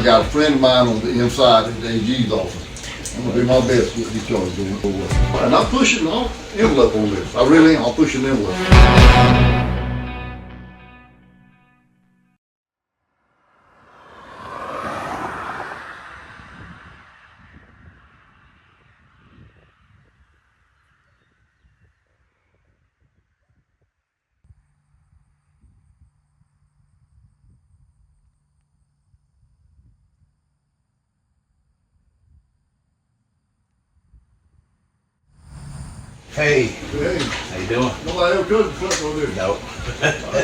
got a friend of mine on the inside at the AG's office. I'm gonna do my best to get these charges going forward. And I'm pushing the envelope on this. I really am. I'm pushing the envelope. Hey. Hey. How you doing? Nobody ever could flip on this. Nope.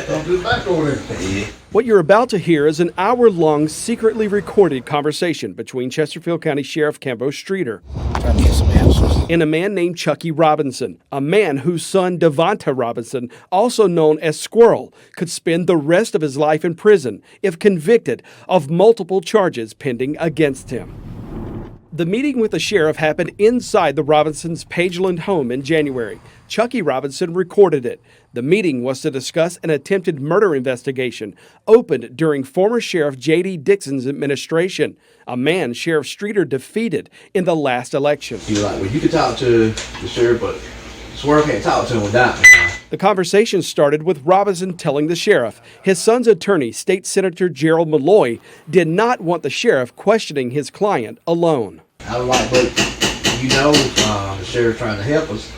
Come to the back on it. Yeah. What you're about to hear is an hour-long, secretly recorded conversation between Chesterfield County Sheriff Cambo Streeter Trying to get some answers. and a man named Chucky Robinson, a man whose son Devonta Robinson, also known as Squirrel, could spend the rest of his life in prison if convicted of multiple charges pending against him. The meeting with the sheriff happened inside the Robinsons' Pageland home in January. Chucky Robinson recorded it. The meeting was to discuss an attempted murder investigation opened during former Sheriff J.D. Dixon's administration, a man Sheriff Streeter defeated in the last election. You're like, well, you can talk to the sheriff, but Swerve can't talk to him without me. The conversation started with Robinson telling the sheriff his son's attorney, State Senator Gerald Malloy, did not want the sheriff questioning his client alone. I was like, but the sheriff trying to help us.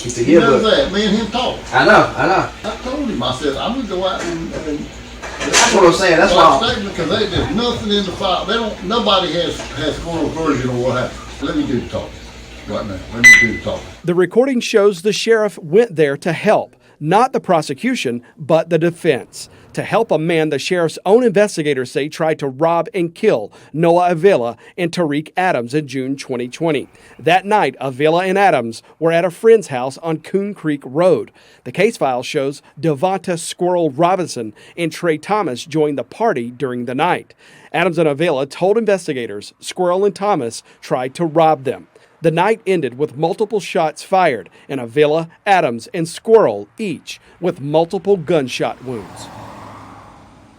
He said, You yeah, know but that, me and him talk. I know. I told him, I said, I'm gonna go out and That's what I'm saying. That's why. Because there's nothing in the file. Nobody has Squirrel's version of what happened. Let me do the talking right now. Let me do the talking. The recording shows the sheriff went there to help, not the prosecution, but the defense, to help a man the sheriff's own investigators say tried to rob and kill Noah Avila and Tariq Adams in June 2020. That night, Avila and Adams were at a friend's house on Coon Creek Road. The case file shows Devonta Squirrel Robinson and Trey Thomas joined the party during the night. Adams and Avila told investigators Squirrel and Thomas tried to rob them. The night ended with multiple shots fired, and Avila, Adams, and Squirrel each with multiple gunshot wounds.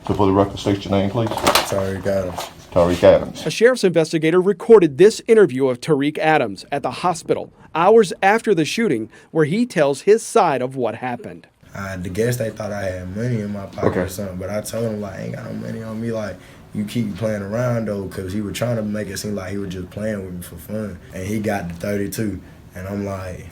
So for the record, state your name, please. Tariq Adams. Tariq Adams. A sheriff's investigator recorded this interview of Tariq Adams at the hospital hours after the shooting, where he tells his side of what happened. I guess they thought I had money in my pocket or something, but I told him, like, I ain't got no money on me. Like, you keep playing around, though, because he was trying to make it seem like he was just playing with me for fun. And he got the 32. And I'm like,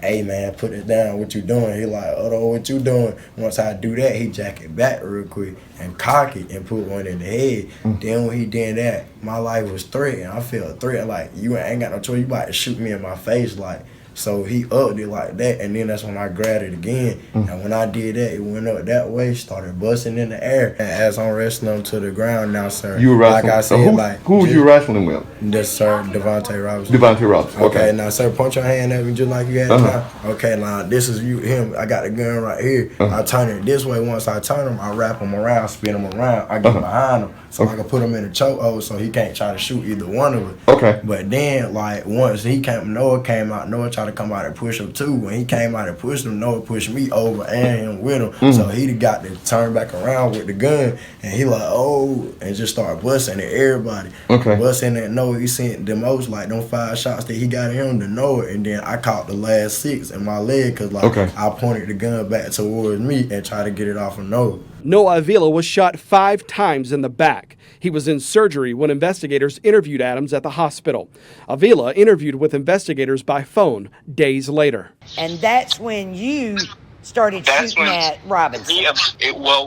hey, man, put it down. What you doing? He like, oh, what you doing? Once I do that, he jack it back real quick and cock it and put one in the head. Then when he did that, my life was threatened. I felt threatened, like, you ain't got no choice. You about to shoot me in my face, like. So he upped it like that, and then that's when I grabbed it again. And when I did that, it went up that way, started busting in the air. And as I'm wrestling him to the ground now, sir, You were wrestling? like I said, who was you wrestling with? This, sir, Devonta Robinson. Devonta Robinson. Okay, now, sir, punch your hand at me just like you had now. Okay, now, this is him. I got the gun right here. I turn it this way. Once I turn him, I wrap him around, spin him around. I get behind him so I can put him in a chokehold so he can't try to shoot either one of us. Okay. But then, like, once Noah came out, Noah tried to come out and push him too. When he came out and pushed him, Noah pushed me over and him with him. So he got to turn back around with the gun, and he like, oh, and just start busting at everybody. Okay. Busting at Noah, he sent the most, like, them 5 shots that he got in him to Noah, and then I caught the last 6 in my leg because, like, I pointed the gun back towards me and tried to get it off of Noah. Noah Avila was shot 5 times in the back. He was in surgery when investigators interviewed Adams at the hospital. Avila interviewed with investigators by phone days later. And that's when you started shooting at Robinson.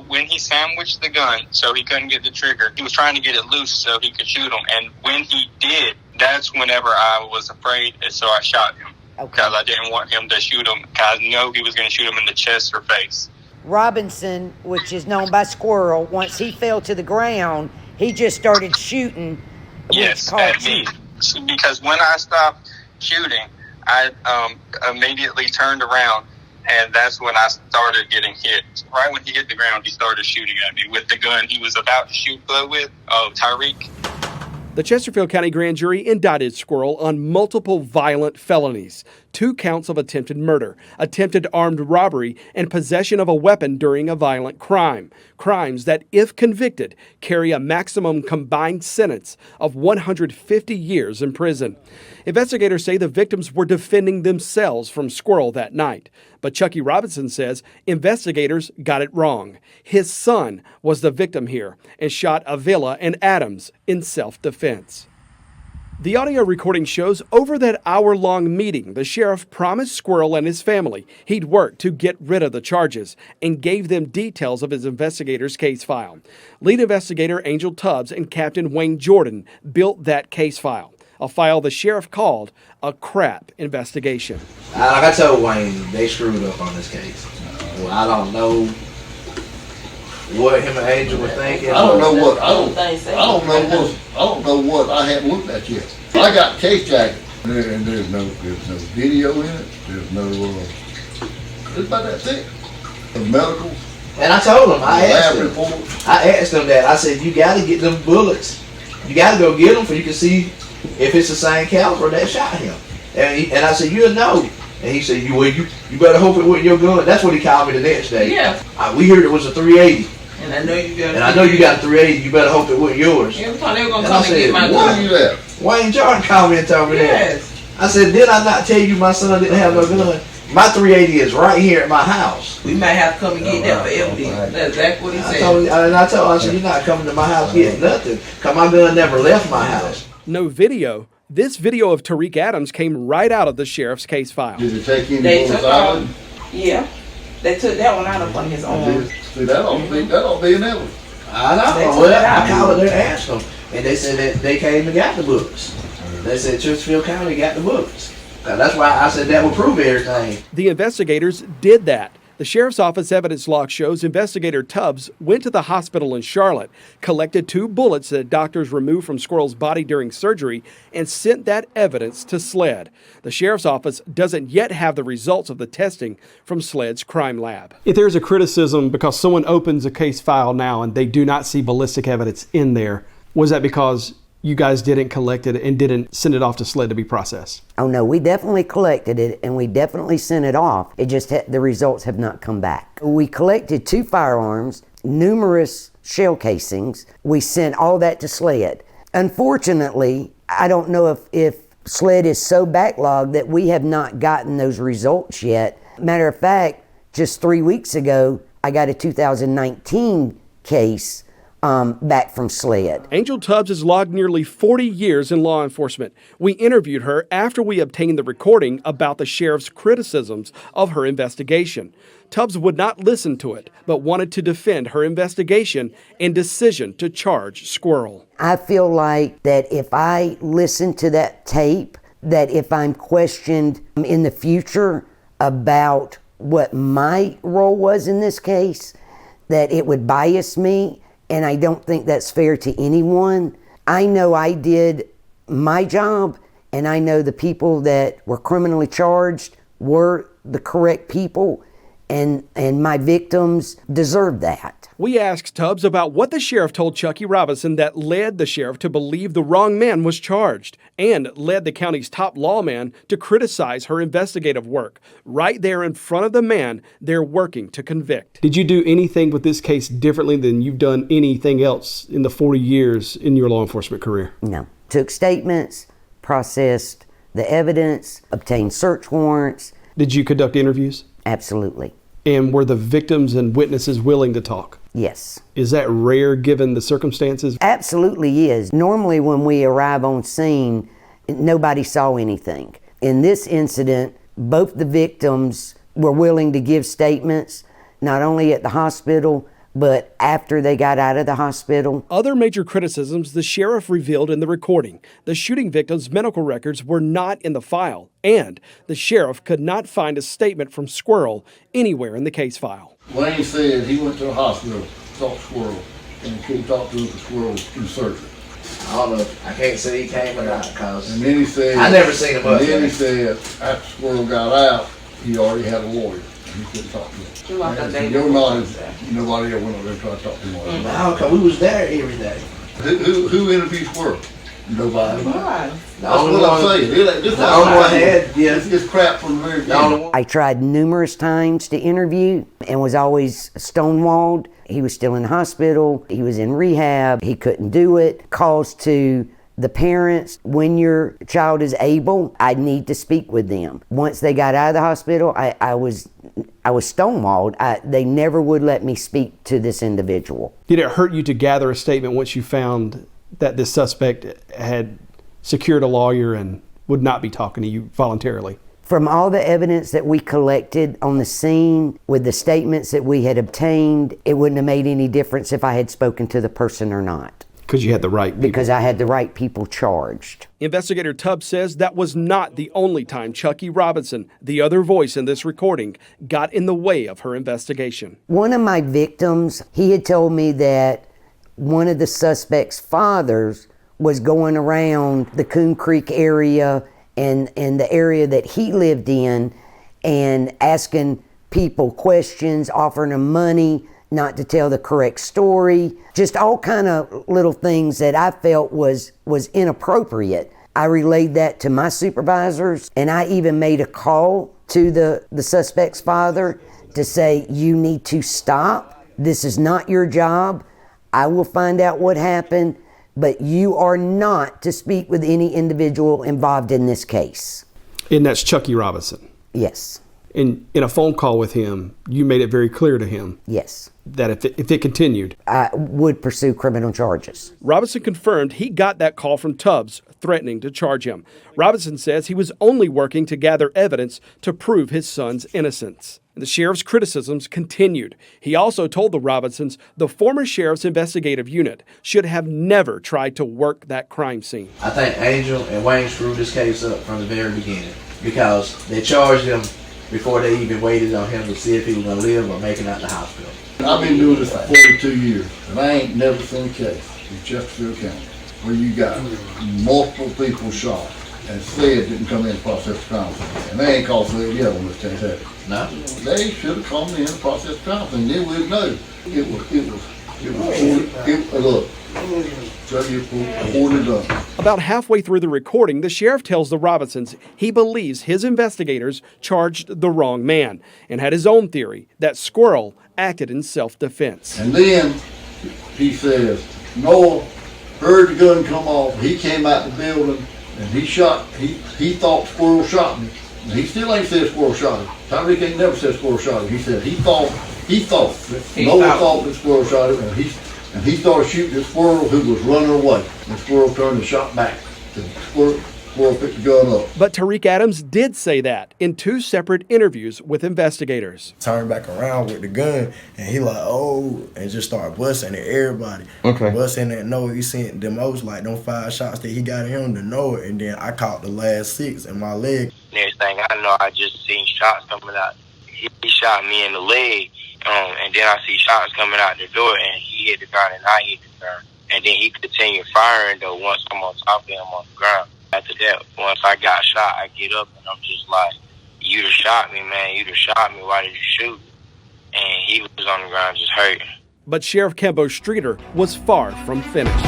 When he sandwiched the gun so he couldn't get the trigger, he was trying to get it loose so he could shoot him. And when he did, that's whenever I was afraid, and so I shot him. Because I didn't want him to shoot him, because I know he was going to shoot him in the chest or face. Robinson, which is known by Squirrel, once he fell to the ground, he just started shooting. Yes, at me. Because when I stopped shooting, I immediately turned around, and that's when I started getting hit. Right when he hit the ground, he started shooting at me with the gun he was about to shoot with, Tariq. The Chesterfield County grand jury indicted Squirrel on multiple violent felonies. 2 counts of attempted murder, attempted armed robbery, and possession of a weapon during a violent crime. Crimes that, if convicted, carry a maximum combined sentence of 150 years in prison. Investigators say the victims were defending themselves from Squirrel that night. But Chucky Robinson says investigators got it wrong. His son was the victim here and shot Avila and Adams in self-defense. The audio recording shows over that hour-long meeting, the sheriff promised Squirrel and his family he'd work to get rid of the charges and gave them details of his investigator's case file. Lead investigator Angel Tubbs and Captain Wayne Jordan built that case file, a file the sheriff called a crap investigation. Like I told Wayne, they screwed up on this case. Well, I don't know what him and Angel were thinking. I don't know what I haven't looked at yet. I got the case jacket. And there's no video in it. There's no it's about that thick. The medicals. And I told him, I asked him that. I said, you gotta get them bullets. You gotta go get them so you can see if it's the same caliber that shot him. And I said, you'll know. And he said, you better hope it wasn't your gun. That's what he called me the next day. Yeah. We heard it was a 380. And I know you got. And I know you got a 380. You better hope it wasn't yours. Every time they were gonna come and get my Where gun. you at? Wayne Jordan called me and told me that. I said, did I not tell you my son didn't have no gun? My 380 is right here at my house. We might have to come and get that for evidence. That's exactly what he said. I told him, I said, you're not coming to my house getting nothing, because my gun never left my house. No video. This video of Tariq Adams came right out of the sheriff's case file. Did it take any They bullets took out of it? Yeah. They took that one out of his arm. See, that ought to be an evidence. I know. They took Well, it out. I called there and asked them, and they said that they came and got the books. They said Chesterfield County got the books. That's why I said that would prove everything. The investigators did that. The sheriff's office evidence log shows Investigator Tubbs went to the hospital in Charlotte, collected 2 bullets that doctors removed from Squirrel's body during surgery, and sent that evidence to SLED. The sheriff's office doesn't yet have the results of the testing from SLED's crime lab. If there's a criticism because someone opens a case file now and they do not see ballistic evidence in there, was that because you guys didn't collect it and didn't send it off to SLED to be processed? Oh no, we definitely collected it and we definitely sent it off. It just the results have not come back. We collected 2 firearms, numerous shell casings. We sent all that to SLED. Unfortunately, I don't know if SLED is so backlogged that we have not gotten those results yet. Matter of fact, just 3 weeks ago, I got a 2019 case back from SLED. Angel Tubbs has logged nearly 40 years in law enforcement. We interviewed her after we obtained the recording about the sheriff's criticisms of her investigation. Tubbs would not listen to it, but wanted to defend her investigation and decision to charge Squirrel. I feel like that if I listen to that tape, that if I'm questioned in the future about what my role was in this case, that it would bias me. And I don't think that's fair to anyone. I know I did my job, and I know the people that were criminally charged were the correct people, and my victims deserve that. We asked Tubbs about what the sheriff told Chucky Robinson that led the sheriff to believe the wrong man was charged, and led the county's top lawman to criticize her investigative work, right there in front of the man they're working to convict. Did you do anything with this case differently than you've done anything else in the 40 years in your law enforcement career? No. Took statements, processed the evidence, obtained search warrants. Did you conduct interviews? Absolutely. And were the victims and witnesses willing to talk? Yes. Is that rare given the circumstances? Absolutely is. Normally when we arrive on scene, nobody saw anything. In this incident, both the victims were willing to give statements, not only at the hospital, but after they got out of the hospital. Other major criticisms the sheriff revealed in the recording. The shooting victim's medical records were not in the file, and the sheriff could not find a statement from Squirrel anywhere in the case file. Wayne said he went to the hospital, talked to Squirrel, and couldn't talk to him because Squirrel was in surgery. I don't know. I can't say he came or not, because And then he said, I never seen him up And then there. he said, after Squirrel got out, he already had a lawyer. He couldn't talk to him. And your knowledge, nobody ever went over there and tried to talk to him. No, because we was there every day. Who interviewed Squirrel? Nobody. Why? The That's only what I'm one, saying. the only one had, yeah, It's crap from the very the only beginning. one. I tried numerous times to interview and was always stonewalled. He was still in the hospital. He was in rehab. He couldn't do it. Calls to the parents, when your child is able, I need to speak with them. Once they got out of the hospital, I was stonewalled. They never would let me speak to this individual. Did it hurt you to gather a statement once you found that this suspect had secured a lawyer and would not be talking to you voluntarily? From all the evidence that we collected on the scene, with the statements that we had obtained, it wouldn't have made any difference if I had spoken to the person or not. Because you had the right people. Because I had the right people charged. Investigator Tubbs says that was not the only time Chucky Robinson, the other voice in this recording, got in the way of her investigation. One of my victims, he had told me that one of the suspect's fathers was going around the Coon Creek area and the area that he lived in and asking people questions, offering them money, not to tell the correct story, just all kind of little things that I felt was inappropriate. I relayed that to my supervisors, and I even made a call to the suspect's father to say, you need to stop. This is not your job. I will find out what happened, but you are not to speak with any individual involved in this case. And that's Chucky Robinson. Yes. In a phone call with him, you made it very clear to him Yes. that if it continued, I would pursue criminal charges. Robinson confirmed he got that call from Tubbs threatening to charge him. Robinson says he was only working to gather evidence to prove his son's innocence. The sheriff's criticisms continued. He also told the Robinsons the former sheriff's investigative unit should have never tried to work that crime scene. I think Angel and Wayne screwed this case up from the very beginning because they charged him before they even waited on him to see if he was going to live or make it out the hospital. I've been doing this for 42 years, and I ain't never seen a case in Chesterfield County where you got multiple people shot and SLED didn't come in and process the crime. And they ain't called SLED yet on this case, have they? No. They should have come in and processed the crime, and then we'd know. Look, show you ordered done. About halfway through the recording, the sheriff tells the Robinsons he believes his investigators charged the wrong man and had his own theory that Squirrel acted in self-defense. And then he says, Noah heard the gun come off. He came out the building and he thought Squirrel shot me. And he still ain't said Squirrel shot him. Tyreek ain't never said Squirrel shot him. He said he thought Noah thought that Squirrel shot him, and he started shooting at Squirrel, who was running away. And Squirrel turned and shot back. And Squirrel picked the gun up. But Tariq Adams did say that in two separate interviews with investigators. Turned back around with the gun, and he like, oh, and just started busting at everybody. Okay. Busting at Noah. He sent the most, like, them 5 shots that he got in him to Noah, and then I caught the last 6 in my leg. Next thing I know, I just seen shots coming out. He shot me in the leg, and then I see shots coming out the door, and he hit the ground, and I hit the ground. And then he continued firing, though, once I'm on top of him on the ground. After that, once I got shot, I get up, and I'm just like, you done shot me, man. You done shot me. Why did you shoot? And he was on the ground just hurting. But Sheriff Kembo Streeter was far from finished.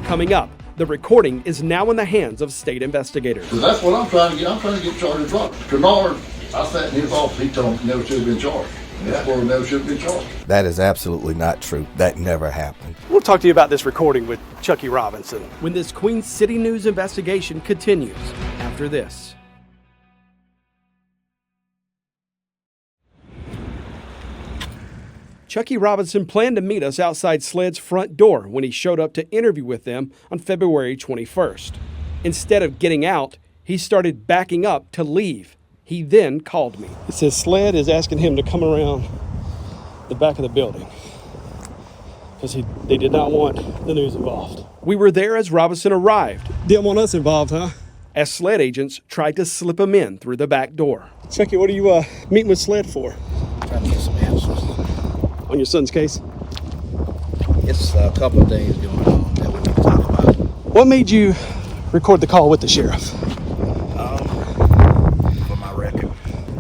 Coming up, the recording is now in the hands of state investigators. So that's what I'm trying to get. I'm trying to get charged with drugs. Kennard, I sat in his office, he told me never should have been charged. That Squirrel never should have been charged. That is absolutely not true. That never happened. We'll talk to you about this recording with Chucky Robinson when this Queen City News investigation continues after this. Chucky Robinson planned to meet us outside SLED's front door when he showed up to interview with them on February 21st. Instead of getting out, he started backing up to leave. He then called me. It says SLED is asking him to come around the back of the building because they did not want the news involved. We were there as Robinson arrived. Didn't want us involved, huh? As SLED agents tried to slip him in through the back door. Chucky, what are you meeting with SLED for? Trying to get some answers. On your son's case? It's a couple of things going on that we need to talk about. What made you record the call with the sheriff? For my record,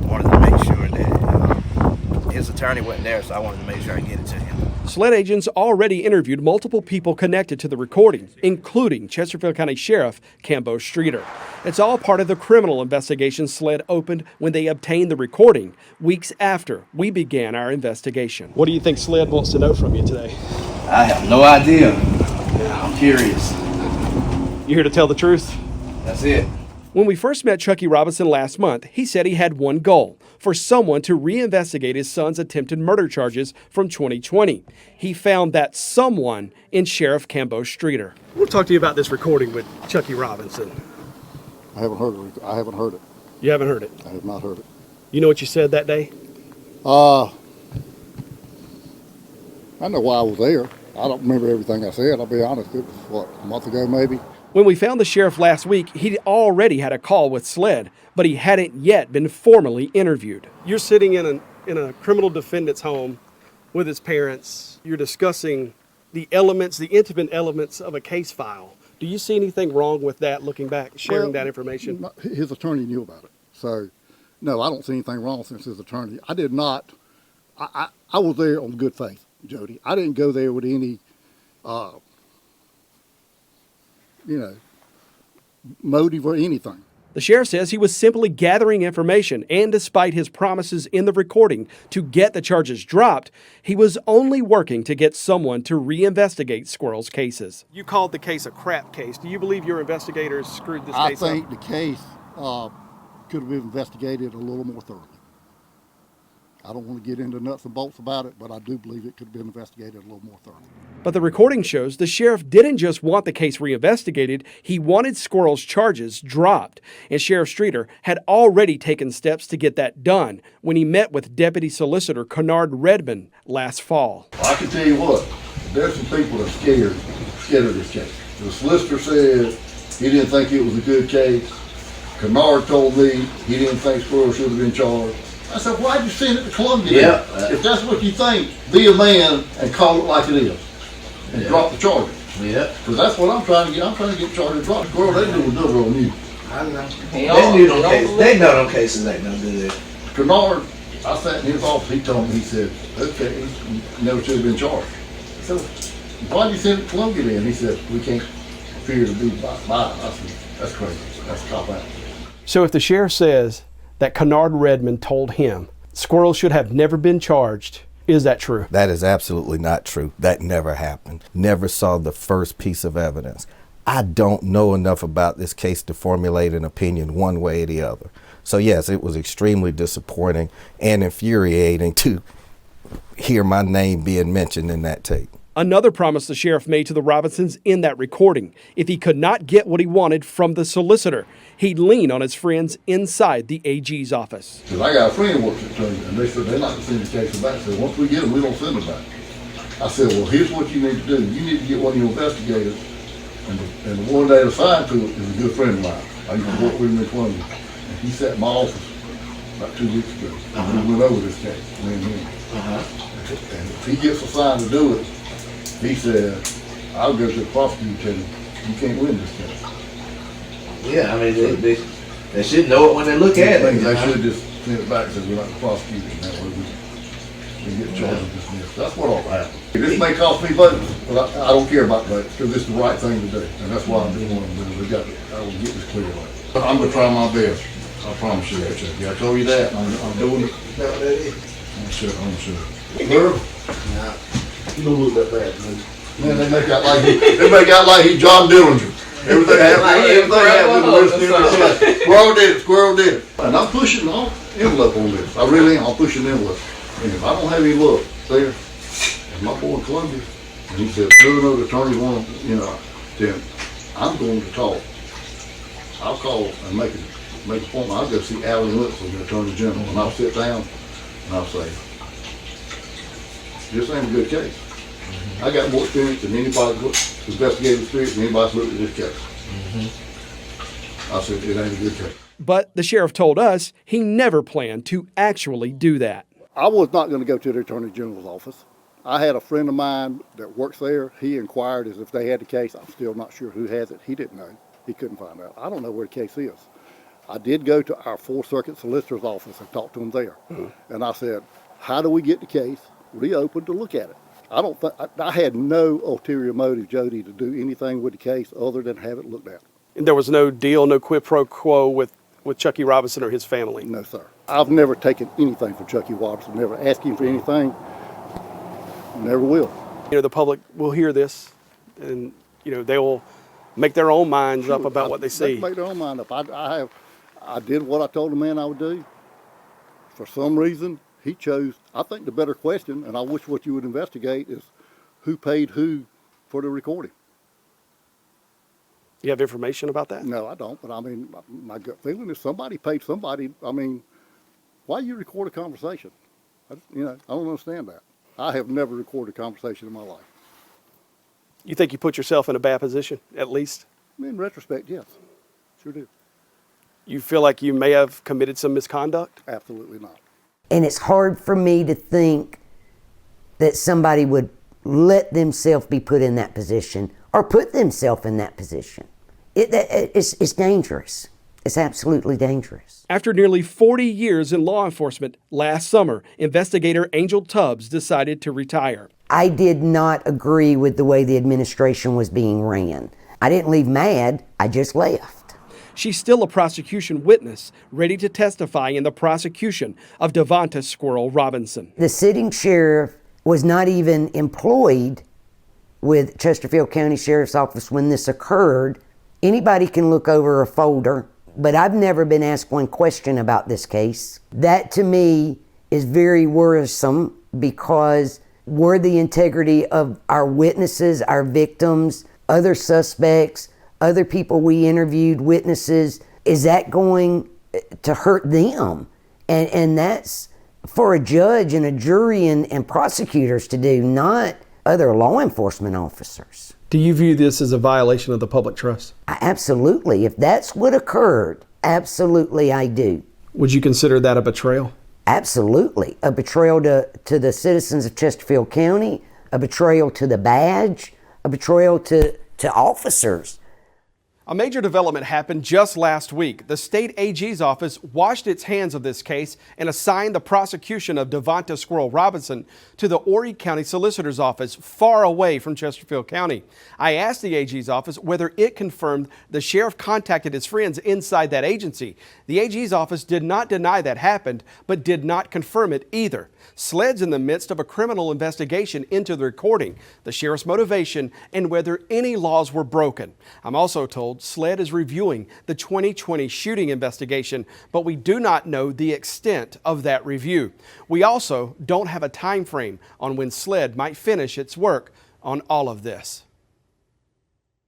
I wanted to make sure that his attorney wasn't there, so I wanted to make sure I get it to him. SLED agents already interviewed multiple people connected to the recording, including Chesterfield County Sheriff Cambo Streeter. It's all part of the criminal investigation SLED opened when they obtained the recording, weeks after we began our investigation. What do you think SLED wants to know from you today? I have no idea. I'm curious. You here to tell the truth? That's it. When we first met Chucky Robinson last month, he said he had one goal: for someone to reinvestigate his son's attempted murder charges from 2020. He found that someone in Sheriff Cambo Streeter. We'll talk to you about this recording with Chucky Robinson. I haven't heard it. I haven't heard it. You haven't heard it? I have not heard it. You know what you said that day? I know why I was there. I don't remember everything I said. I'll be honest. It was, a month ago maybe? When we found the sheriff last week, he'd already had a call with SLED, but he hadn't yet been formally interviewed. You're sitting in a criminal defendant's home with his parents. You're discussing the intimate elements of a case file. Do you see anything wrong with that, looking back, sharing that information? His attorney knew about it. So, no, I don't see anything wrong since his attorney. I did not. I was there on good faith, Jody. I didn't go there with any, motive or anything. The sheriff says he was simply gathering information, and despite his promises in the recording to get the charges dropped, he was only working to get someone to reinvestigate Squirrel's cases. You called the case a crap case. Do you believe your investigators screwed this case up? I think the case could have been investigated a little more thoroughly. I don't want to get into nuts and bolts about it, but I do believe it could have been investigated a little more thoroughly. But the recording shows the sheriff didn't just want the case reinvestigated, he wanted Squirrel's charges dropped. And Sheriff Streeter had already taken steps to get that done when he met with Deputy Solicitor Kennard Redmond last fall. I can tell you what, there's some people that are scared of this case. The solicitor said he didn't think it was a good case. Kennard told me he didn't think Squirrel should have been charged. I said, why'd you send it to Columbia? If that's what you think, be a man and call it like it is. And drop the charges. Because that's what I'm trying to get. I'm trying to get charges dropped. Squirrel, they do a double on you. I know. They know them cases ain't no good. Kennard, I sat in his office, he told me, he said, okay, he never should have been charged. So, why'd you send it to Columbia then? He said, we can't appear to be by. I said, that's crazy. That's a cop out. So if the sheriff says that Kennard Redmond told him Squirrel should have never been charged, is that true? That is absolutely not true. That never happened. Never saw the first piece of evidence. I don't know enough about this case to formulate an opinion one way or the other. So yes, it was extremely disappointing and infuriating to hear my name being mentioned in that tape. Another promise the sheriff made to the Robinsons in that recording: if he could not get what he wanted from the solicitor, he'd lean on his friends inside the AG's office. Because I got a friend who works at Turner, and they said they're not going to send the case back. I said, once we get them, we don't send them back. I said, well, here's what you need to do. You need to get one of your investigators, and the one they assigned to it is a good friend of mine. I used to work with him in Columbia. And he sat in my office about 2 weeks ago. And we went over this case, me and him. And if he gets assigned to do it, he said, I'll go to the prosecutor and tell him, you can't win this case. Yeah, I mean, they should know it when they look at it. They should just send it back and say, we're not the prosecutor. And that way we get charged with dismissed. That's what ought to happen. This may cost me votes, but I don't care about votes because it's the right thing to do. And that's why I'm doing what I'm doing. I will get this clear. I'm going to try my best. I promise you that, Chucky. I told you that. I'm doing it. I'm sure. Girl? You don't look that bad, man. They make out like he John Dillinger. Everything happened with the listening. Squirrel did it. And I'm pushing the envelope on this. I really am. I'm pushing the envelope. And if I don't have any luck there, and my boy in Columbia, and he said, two other attorneys want to, then I'm going to talk. I'll call and make an appointment. I'll go see Allen Lutz, the Attorney General, and I'll sit down and I'll say, this ain't a good case. I got more experience than anybody investigating experience than anybody's looked at this case. I said, it ain't a good case. But the sheriff told us he never planned to actually do that. I was not going to go to the Attorney General's office. I had a friend of mine that works there. He inquired as if they had the case. I'm still not sure who has it. He didn't know. He couldn't find out. I don't know where the case is. I did go to our Fourth Circuit solicitor's office and talk to him there. And I said, how do we get the case reopened to look at it? I don't think, I had no ulterior motive, Jody, to do anything with the case other than have it looked at. And there was no deal, no quid pro quo with Chucky Robinson or his family? No, sir. I've never taken anything from Chucky Robinson, never asked him for anything, never will. You know, the public will hear this and, you know, they will make their own minds up about what they see. They can make their own mind up. I did what I told the man I would do. For some reason, he chose, I think the better question, and I wish what you would investigate, is who paid who for the recording. You have information about that? No, I don't, but I mean, my gut feeling is somebody paid somebody. I mean, why you record a conversation? I don't understand that. I have never recorded a conversation in my life. You think you put yourself in a bad position, at least? In retrospect, yes, sure do. You feel like you may have committed some misconduct? Absolutely not. And it's hard for me to think that somebody would let themselves be put in that position or put themselves in that position. It's dangerous. It's absolutely dangerous. After nearly 40 years in law enforcement, last summer, investigator Angel Tubbs decided to retire. I did not agree with the way the administration was being ran. I didn't leave mad, I just left. She's still a prosecution witness, ready to testify in the prosecution of Devonta Squirrel Robinson. The sitting sheriff was not even employed with Chesterfield County Sheriff's Office when this occurred. Anybody can look over a folder, but I've never been asked one question about this case. That to me is very worrisome because were the integrity of our witnesses, our victims, other suspects, other people we interviewed, witnesses, is that going to hurt them? And that's for a judge and a jury and prosecutors to do, not other law enforcement officers. Do you view this as a violation of the public trust? Absolutely. If that's what occurred, absolutely I do. Would you consider that a betrayal? Absolutely. A betrayal to the citizens of Chesterfield County, a betrayal to the badge, a betrayal to officers. A major development happened just last week. The state AG's office washed its hands of this case and assigned the prosecution of Devonta Squirrel Robinson to the Horry County Solicitor's Office, far away from Chesterfield County. I asked the AG's office whether it confirmed the sheriff contacted his friends inside that agency. The AG's office did not deny that happened, but did not confirm it either. SLED's in the midst of a criminal investigation into the recording, the sheriff's motivation, and whether any laws were broken. I'm also told SLED is reviewing the 2020 shooting investigation, but we do not know the extent of that review. We also don't have a time frame on when SLED might finish its work on all of this.